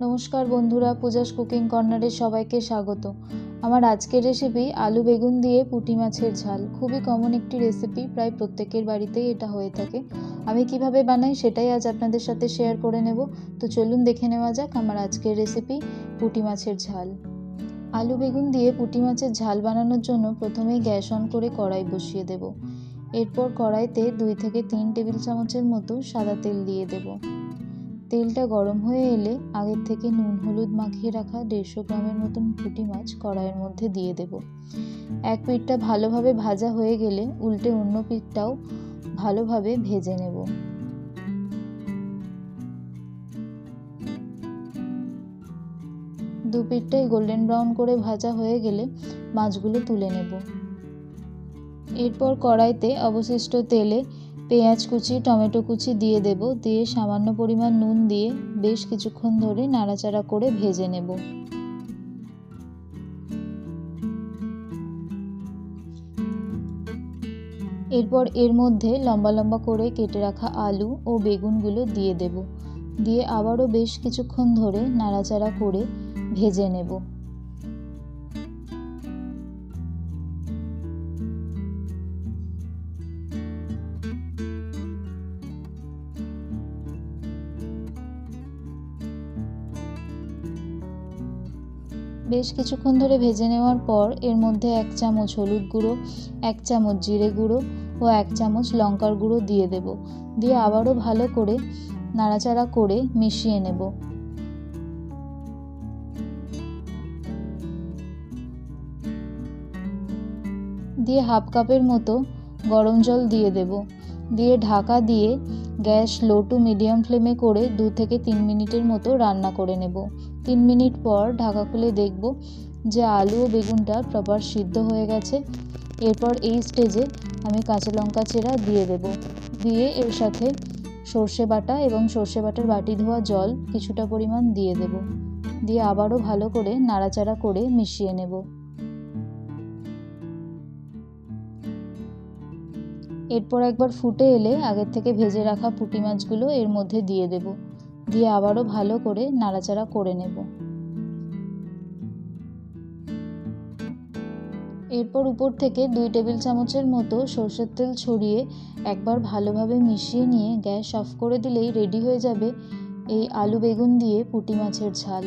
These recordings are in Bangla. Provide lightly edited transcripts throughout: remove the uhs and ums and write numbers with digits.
নমস্কার বন্ধুরা, পূজাস কুকিং কর্নারে সবাইকে স্বাগত। আমার আজকের রেসিপি আলু বেগুন দিয়ে পুঁটি মাছের ঝাল। খুবই কমন একটি রেসিপি, প্রায় প্রত্যেকের বাড়িতেই এটা হয়ে থাকে। আমি কিভাবে বানাই সেটাই আজ আপনাদের সাথে শেয়ার করে নেব। তো চলুন দেখে নেওয়া যাক আমার আজকের রেসিপি পুঁটি মাছের ঝাল। আলু বেগুন দিয়ে পুঁটি মাছের ঝাল বানানোর জন্য প্রথমেই গ্যাস অন করে কড়াই বসিয়ে দেব। এরপর কড়াইতে 2 থেকে 3 টেবিল চামচের মতো সাদা তেল দিয়ে দেব। তেলটা গরম হয়ে এলে আগের থেকে নুন হলুদ মাখিয়ে রাখা 150 গ্রামের মতন পুঁটি মাছ কড়াইয়ের মধ্যে দিয়ে দেব। এক পিঠটা ভালোভাবে ভাজা হয়ে গেলে উল্টে অন্য পিঠটাও ভালোভাবে ভেজে নেব। দু পিঠটাই গোল্ডেন ব্রাউন করে ভাজা হয়ে গেলে মাছগুলো তুলে নেব। এরপর কড়াইতে অবশিষ্ট তেলে পেঁয়াজ কুচি, টমেটো কুচি দিয়ে দেব। দিয়ে সামান্য পরিমাণ নুন দিয়ে বেশ কিছুক্ষণ ধরে নাড়াচাড়া করে ভেজে নেব। এরপর এর মধ্যে লম্বা লম্বা করে কেটে রাখা আলু ও বেগুনগুলো দিয়ে দেব। দিয়ে আবারও বেশ কিছুক্ষণ ধরে নাড়াচাড়া করে ভেজে নেব। বেশ কিছুক্ষণ ধরে ভেজে নেওয়ার পর এর মধ্যে 1 চামচ হলুদ গুঁড়ো, 1 চামচ জিরে গুঁড়ো ও 1 চামচ লঙ্কার গুঁড়ো দিয়ে দেব। দিয়ে আবারও ভালো করে নাড়াচাড়া করে মিশিয়ে নেব। দিয়ে হাফ কাপের মতো গরম জল দিয়ে দেব। দিয়ে ঢাকা দিয়ে গ্যাস লো টু মিডিয়াম ফ্লেমে করে 2 থেকে 3 মিনিটের মতো রান্না করে নেব। 3 মিনিট পর ঢাকা খুলে দেখব যে আলু ও বেগুনটা প্রপার সিদ্ধ হয়ে গেছে। এরপর এই স্টেজে আমি কাঁচা লঙ্কা চেরা দিয়ে দেব। দিয়ে এর সাথে সর্ষে বাটা এবং সর্ষে বাটার বাটি ধোয়া জল কিছুটা পরিমাণ দিয়ে দেব। দিয়ে আবারও ভালো করে নাড়াচাড়া করে মিশিয়ে নেব। এরপর একবার ফুটে এলে আগের থেকে ভেজে রাখা পুঁটি মাছগুলো এর মধ্যে দিয়ে দেব। দিয়ে আবারও ভালো করে নাড়াচাড়া করে নেব। এরপর উপর থেকে 2 টেবিল চামচের মতো সরষের তেল ছড়িয়ে একবার ভালোভাবে মিশিয়ে নিয়ে গ্যাস অফ করে দিলেই রেডি হয়ে যাবে এই আলু বেগুন দিয়ে পুঁটি মাছের ঝাল,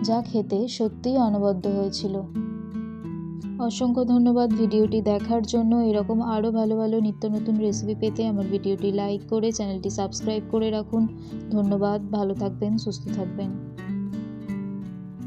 যা খেতে সত্যিই অনবদ্য হয়েছিল। অসংখ্য ধন্যবাদ ভিডিওটি দেখার জন্য। এরকম আরও ভালো ভালো নিত্য নতুন রেসিপি পেতে আমার ভিডিওটি লাইক করে চ্যানেলটি সাবস্ক্রাইব করে রাখুন। ধন্যবাদ, ভালো থাকবেন, সুস্থ থাকবেন।